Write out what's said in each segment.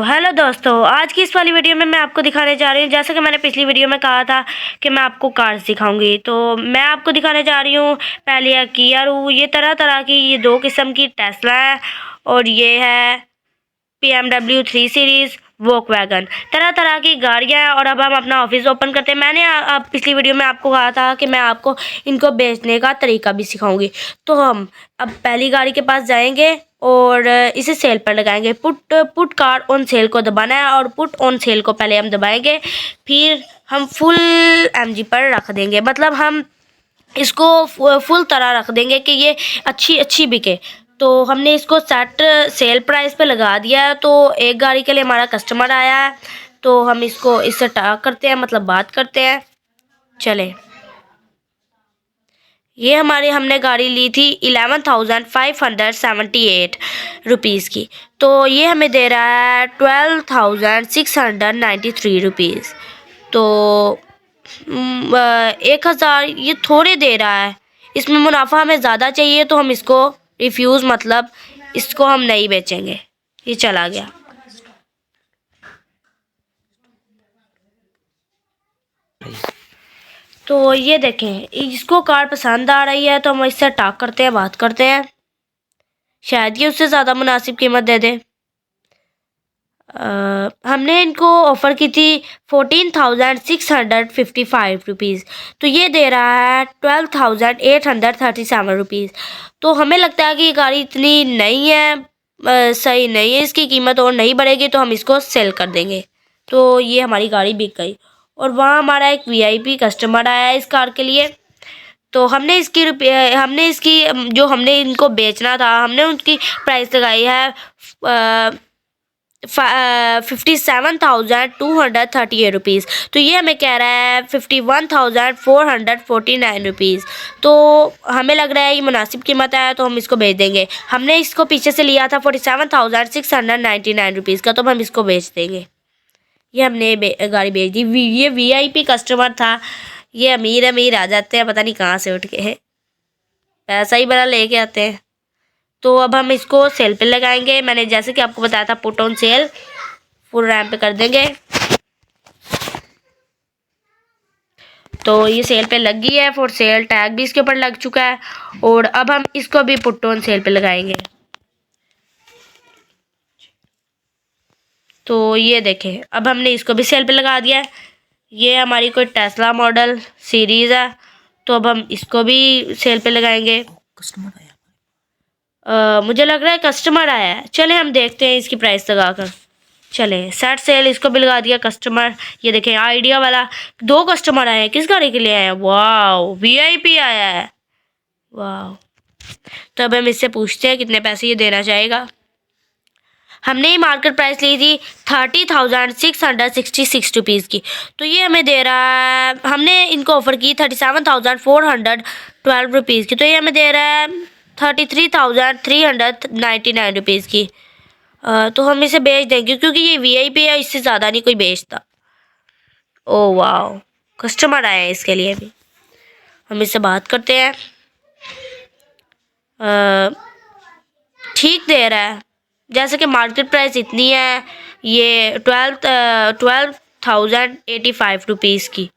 Hello दोस्तों, आज की इस वाली वीडियो में मैं आपको दिखाने जा रही हूँ, जैसा कि मैंने पिछली वीडियो में कहा था कि मैं आपको कार्स दिखाऊंगी। तो मैं आपको दिखाने जा रही हूँ पहले है किया रू। ये तरह तरह की ये दो किस्म की टेस्ला है और ये है BMW 3 सीरीज़ वोक्सवैगन। तरह तरह की गाड़ियाँ हैं और अब हम अपना ऑफिस ओपन करते हैं। मैंने अब पिछली वीडियो में आपको कहा था कि मैं आपको इनको बेचने का तरीका भी सिखाऊंगी। तो हम अब पहली गाड़ी के पास जाएंगे और इसे सेल पर लगाएंगे। पुट कार ऑन सेल को दबाना है और पुट ऑन सेल को पहले हम दबाएंगे, फिर हम फुल MG पर रख देंगे। मतलब हम इसको फुल तरह रख देंगे कि ये अच्छी बिके। तो हमने इसको सेट सेल प्राइस पे लगा दिया है। तो एक गाड़ी के लिए हमारा कस्टमर आया है, तो हम इससे टॉक करते हैं, मतलब बात करते हैं। चले, ये हमने गाड़ी ली थी 11,578 रुपीज़ की। तो ये हमें दे रहा है 12,693 रुपीज़। तो 1,000 ये थोड़े दे रहा है। इसमें मुनाफा हमें ज़्यादा चाहिए, तो हम इसको रिफ्यूज़, मतलब इसको हम नहीं बेचेंगे। ये चला गया। तो ये देखें, इसको कार पसंद आ रही है, तो हम इससे टॉक करते हैं, बात करते हैं। शायद ये उससे ज़्यादा मुनासिब कीमत दे दे। हमने इनको ऑफ़र की थी 14,655 रुपीज़। तो ये दे रहा है 12,837 रुपीज़। तो हमें लगता है कि ये गाड़ी इतनी नहीं है, सही नहीं है, इसकी कीमत और नहीं बढ़ेगी, तो हम इसको सेल कर देंगे। तो ये हमारी गाड़ी बिक गई। और वहाँ हमारा एक VIP कस्टमर आया है इस कार के लिए। तो हमने इसकी जो हमने इनको बेचना था, हमने उनकी प्राइस लगाई है 57,238 रुपीज़। तो ये हमें कह रहा है 51,449 रुपीज़। तो हमें लग रहा है ये मुनासिब कीमत है, तो हम इसको बेच देंगे। हमने इसको पीछे से लिया था 47,699 रुपीज़ का, तो हम इसको बेच देंगे। ये हमने गाड़ी बेच दी। ये VIP कस्टमर था। ये अमीर अमीर आ जाते हैं, पता नहीं कहाँ से उठ के, पैसा ही बड़ा लेके आते हैं। तो अब हम इसको सेल पे लगाएंगे। मैंने जैसे कि आपको बताया था, put on sale full RAM पे कर देंगे। तो ये सेल पे लग गई है, फॉर सेल टैग भी इसके ऊपर लग चुका है। और अब हम इसको भी पुट ऑन सेल पे लगाएंगे। तो ये देखें, अब हमने इसको भी सेल पे लगा दिया है। ये हमारी कोई टेस्ला मॉडल सीरीज़ है, तो अब हम इसको भी सेल पे लगाएंगे। कस्टमर आया, मुझे लग रहा है कस्टमर आया है। चले हम देखते हैं इसकी प्राइस लगाकर। चले, सेट सेल इसको भी लगा दिया कस्टमर। ये देखें, आइडिया वाला 2 कस्टमर आए हैं। किस गाड़ी के लिए आए हैं? वाह, VIP आया है। वाह। तो अब हम इससे पूछते हैं कितने पैसे ये देना चाहेगा। हमने ये मार्केट प्राइस ली थी 30,666 रुपीज़ की। तो ये हमें दे रहा है, हमने इनको ऑफ़र की 37,412 रुपीज़ की। तो ये हमें दे रहा है 33,399 रुपीज़ की। तो हम इसे बेच देंगे, क्योंकि ये VIP है, इससे ज़्यादा नहीं कोई बेचता। ओह वाह, कस्टमर आए हैं इसके लिए भी। हम इससे बात करते हैं। ठीक दे रहा है, जैसे कि मार्केट प्राइस इतनी है, ये 12,085 रुपीज़ की।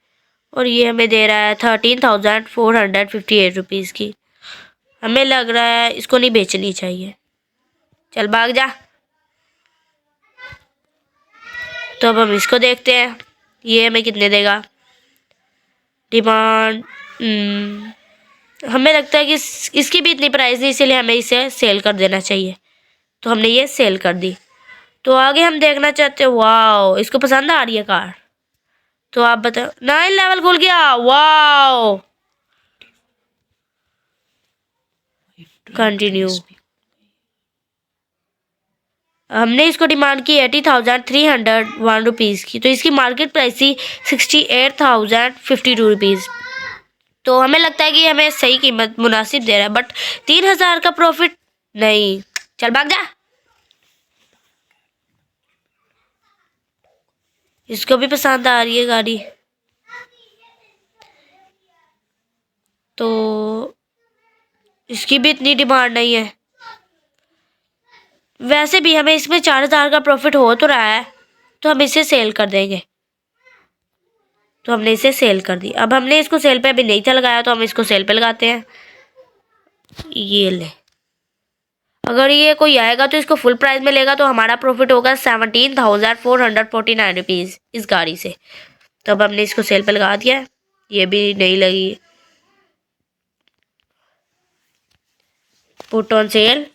और ये हमें दे रहा है 13,458 रुपीज़ की। हमें लग रहा है इसको नहीं बेचनी चाहिए। चल भाग जा। तो अब हम इसको देखते हैं, ये हमें कितने देगा। डिमांड, हमें लगता है कि इसकी भी इतनी प्राइस नहीं, इसलिए हमें इसे सेल कर देना चाहिए। तो हमने ये सेल कर दी। तो आगे हम देखना चाहते हैं। वाह, इसको पसंद आ रही है कार। तो आप बताओ। 9 लेवल खुल गया। वाह, कंटिन्यू। हमने इसको डिमांड की 80,301 रुपीज़ की। तो इसकी मार्केट प्राइस थी 68,052 रुपीज़। तो हमें लगता है कि हमें सही कीमत मुनासिब दे रहा है, बट 3,000 का प्रॉफिट नहीं। चल भाग जा। इसको भी पसंद आ रही है गाड़ी। तो इसकी भी इतनी डिमांड नहीं है। वैसे भी हमें इसमें 4,000 का प्रॉफिट हो तो रहा है, तो हम इसे सेल कर देंगे। तो हमने इसे सेल कर दी। अब हमने इसको सेल पे अभी नहीं था लगाया, तो हम इसको सेल पे लगाते हैं। ये ले, अगर ये कोई आएगा तो इसको फुल प्राइस में लेगा तो हमारा प्रॉफिट होगा 17,449 रुपीज़ इस गाड़ी से। तो अब हमने इसको सेल पे लगा दिया है। ये भी नहीं लगी, पुट ऑन सेल।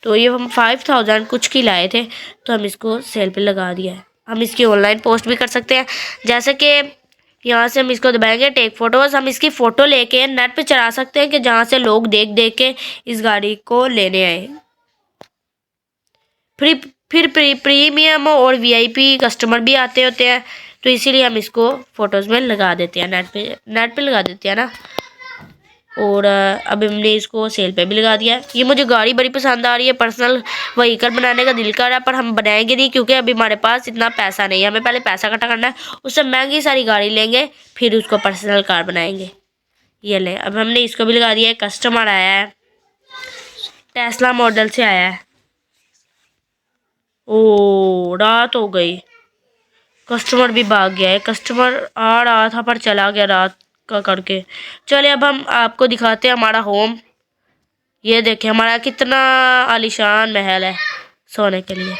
तो ये हम 5,000 कुछ की लाए थे, तो हम इसको सेल पे लगा दिया है। हम इसकी ऑनलाइन पोस्ट भी कर सकते हैं, जैसे कि यहाँ से हम इसको दबाएंगे टेक फोटोज़। हम इसकी फ़ोटो लेके नेट पे चढ़ा सकते हैं कि जहाँ से लोग देख देख के इस गाड़ी को लेने आए। फिर प्रीमियम और वीआईपी कस्टमर भी आते होते हैं, तो इसीलिए हम इसको फ़ोटोज़ में लगा देते हैं, नेट पे लगा देते हैं ना। और अब हमने इसको सेल पे भी लगा दिया है। ये मुझे गाड़ी बड़ी पसंद आ रही है, पर्सनल व्हीकल बनाने का दिल कर रहा है, पर हम बनाएंगे नहीं क्योंकि अभी हमारे पास इतना पैसा नहीं है। हमें पहले पैसा इकट्ठा करना है, उससे महंगी सारी गाड़ी लेंगे, फिर उसको पर्सनल कार बनाएंगे। ये ले, अब हमने इसको भी लगा दिया है। कस्टमर आया है, टेस्ला मॉडल से आया है। ओ, रात हो गई, कस्टमर भी भाग गया है। कस्टमर आ रहा था पर चला गया रात का करके। चलिए अब हम आपको दिखाते हैं हमारा होम। ये देखिए हमारा कितना आलीशान महल है सोने के लिए।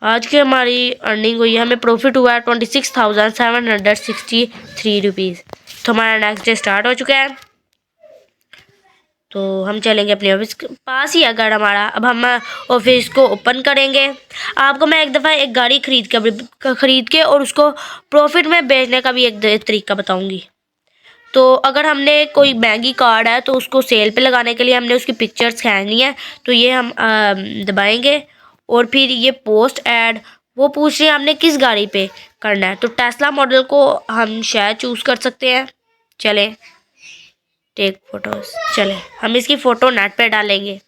आज की हमारी अर्निंग हुई है, हमें प्रॉफिट हुआ है 26,763 रुपीज़। तो हमारा नेक्स्ट डे स्टार्ट हो चुका है। तो हम चलेंगे अपने ऑफिस के पास ही है घर हमारा। अब हम ऑफिस को ओपन करेंगे। आपको मैं एक दफ़ा एक गाड़ी खरीद के और उसको प्रॉफिट में बेचने का भी एक तरीका बताऊंगी। तो अगर हमने कोई महंगी कार्ड है तो उसको सेल पे लगाने के लिए हमने उसकी पिक्चर्स खींचनी है। तो ये हम दबाएंगे और फिर ये पोस्ट ऐड, वो पूछ रही है हमने किस गाड़ी पे करना है। तो टेस्ला मॉडल को हम शायद चूज़ कर सकते हैं। चलें, टेक फोटोज, चले हम इसकी फ़ोटो नेट पे डालेंगे।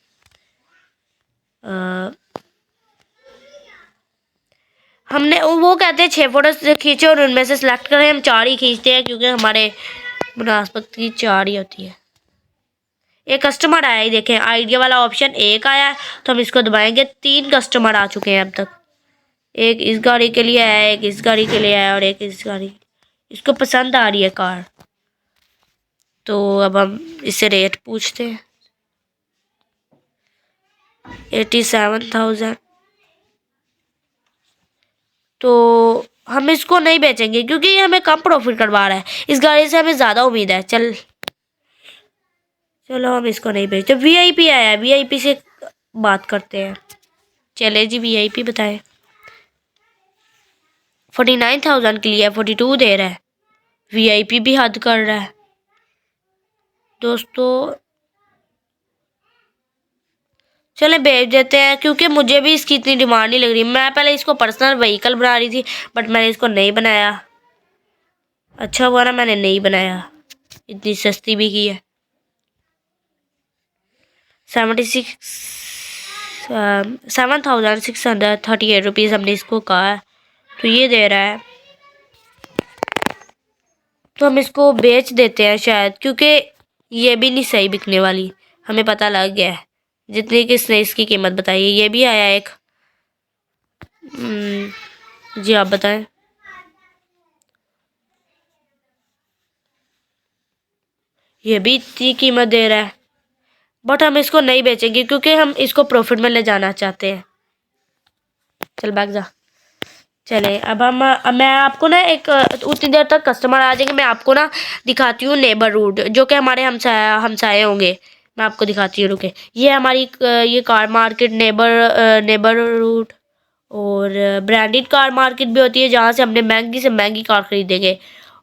हमने वो कहते हैं 6 फोटोज खींचे और उनमें से सिलेक्ट करें। हम 4 ही खींचते हैं क्योंकि हमारे मुनासिबत की 4 ही होती है। एक कस्टमर आया ही, देखें आइडिया वाला ऑप्शन एक आया है, तो हम इसको दबाएंगे। 3 कस्टमर आ चुके हैं अब तक। एक इस गाड़ी के लिए आया, एक इस गाड़ी के लिए आया और एक इस गाड़ी। इसको पसंद आ रही है कार, तो अब हम इससे रेट पूछते हैं। 87,000। तो हम इसको नहीं बेचेंगे क्योंकि ये हमें कम प्रॉफिट करवा रहा है। इस गाड़ी से हमें ज़्यादा उम्मीद है। चलो हम इसको नहीं बेचते। वीआईपी आया है, वीआईपी से बात करते हैं। चले जी, वीआईपी बताएं। 49,000 के लिए 42 दे रहा है। वीआईपी भी हद कर रहा है दोस्तों। चले बेच देते हैं क्योंकि मुझे भी इसकी इतनी डिमांड नहीं लग रही। मैं पहले इसको पर्सनल व्हीकल बना रही थी, बट मैंने इसको नहीं बनाया। अच्छा हुआ ना मैंने नहीं बनाया, इतनी सस्ती भी की है। 7,638 रुपीज़ हमने इसको कहा है, तो ये दे रहा है। तो हम इसको बेच देते हैं शायद, क्योंकि ये भी नहीं सही बिकने वाली, हमें पता लग गया है। जितनी किसने इसकी कीमत बताई है। ये भी आया एक। जी आप बताएं। ये भी इतनी कीमत दे रहा है, बट हम इसको नहीं बेचेंगे क्योंकि हम इसको प्रॉफिट में ले जाना चाहते हैं। चल भाग जा। चले अब मैं आपको ना एक उतनी देर तक कस्टमर आ जाएंगे, मैं आपको ना दिखाती हूँ नेबर रूट, जो कि हमारे हमसाए होंगे। मैं आपको दिखाती हूँ, रुके। ये हमारी ये कार मार्केट नेबर रूट और ब्रांडेड कार मार्केट भी होती है, जहाँ से हमने महंगी से महंगी कार खरीदेंगे।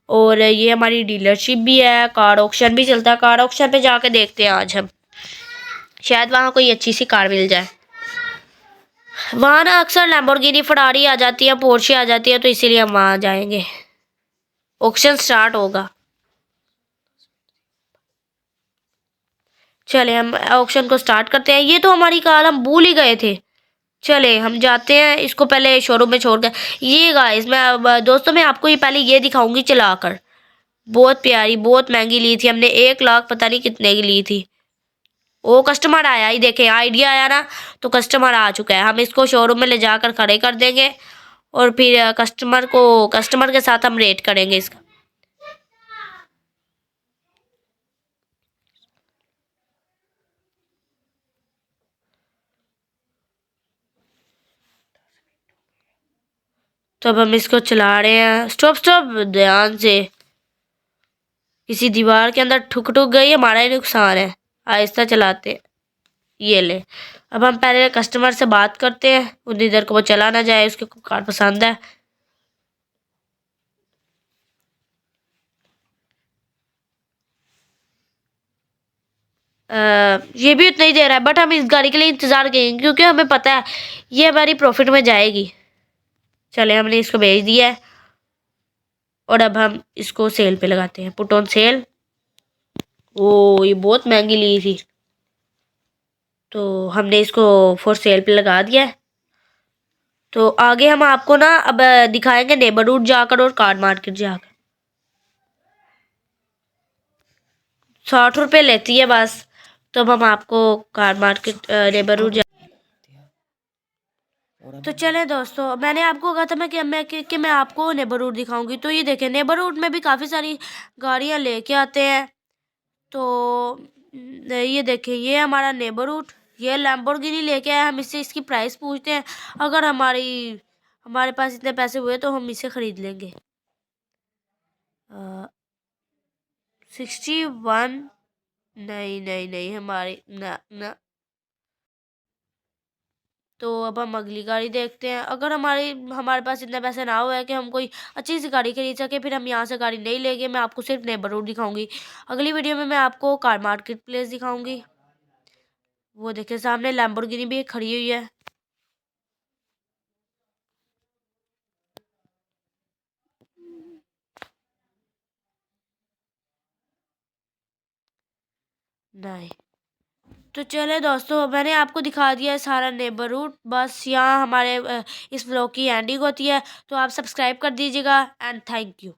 और ये हमारी डीलरशिप भी है, कार ऑक्शन भी चलता है। कार ऑक्शन पे जाके देखते हैं आज हम, शायद वहाँ कोई अच्छी सी कार मिल जाए। वहाँ ना अक्सर लैम्बोर्गिनी फरारी आ जाती है, पोर्शे आ जाती है, तो इसीलिए हम वहाँ जाएंगे। ऑक्शन स्टार्ट होगा। चले हम ऑक्शन को स्टार्ट करते हैं। ये तो हमारी कार हम भूल ही गए थे। चले हम जाते हैं, इसको पहले शोरूम में छोड़ कर। ये गाइस मैं दोस्तों मैं आपको ये पहले ये दिखाऊंगी चलाकर। बहुत प्यारी, बहुत महंगी ली थी हमने, 1 लाख पता नहीं कितने की ली थी। वो कस्टमर आया ही, देखें आइडिया आया ना, तो कस्टमर आ चुका है। हम इसको शोरूम में ले जाकर खड़े कर देंगे और फिर कस्टमर के साथ हम रेट करेंगे इसका। तो अब हम इसको चला रहे हैं। स्टॉप स्टॉप, ध्यान से, किसी दीवार के अंदर ठुक ठुक गई, हमारा ही नुकसान है। आहिस्ता चलाते हैं। ये ले, अब हम पहले कस्टमर से बात करते हैं, उतनी देर को वो चला ना जाए, उसको कार पसंद है। ये भी उतना ही दे रहा है, बट हम इस गाड़ी के लिए इंतज़ार करेंगे क्योंकि हमें पता है ये हमारी प्रॉफिट में जाएगी। चले, हमने इसको भेज दिया है और अब हम इसको सेल पे लगाते हैं, पुट ऑन सेल। ओ, ये बहुत महंगी ली थी, तो हमने इसको फॉर सेल पे लगा दिया है। तो आगे हम आपको ना अब दिखाएंगे नेबरहुड जाकर और कार मार्केट जाकर। 60 रुपये लेती है बस। तो अब हम आपको कार मार्केट नेबरहुड तो चले दोस्तों, मैंने आपको कहा था मैं आपको नेबरहुड दिखाऊंगी। तो ये देखें, नेबरहुड में भी काफ़ी सारी गाड़ियां लेके आते हैं। तो ये देखें, ये हमारा नेबरहुड, ये लैम्बोर्गिनी लेके आया। हम इससे इसकी प्राइस पूछते हैं, अगर हमारे पास इतने पैसे हुए तो हम इसे खरीद लेंगे। 61, नहीं नहीं नहीं, हमारी ना ना। तो अब हम अगली गाड़ी देखते हैं। अगर हमारे पास इतने पैसे ना हुए कि हम कोई अच्छी सी गाड़ी खरीद सके, फिर हम यहाँ से गाड़ी नहीं लेंगे। मैं आपको सिर्फ नेबरहुड दिखाऊंगी। अगली वीडियो में मैं आपको कार मार्केट प्लेस दिखाऊंगी। वो देखिए, सामने लैम्बोर्गिनी भी खड़ी हुई है। नहीं, तो चले दोस्तों, मैंने आपको दिखा दिया है सारा नेबरहुड। बस यहाँ हमारे इस व्लॉग की एंडिंग होती है। तो आप सब्सक्राइब कर दीजिएगा एंड थैंक यू।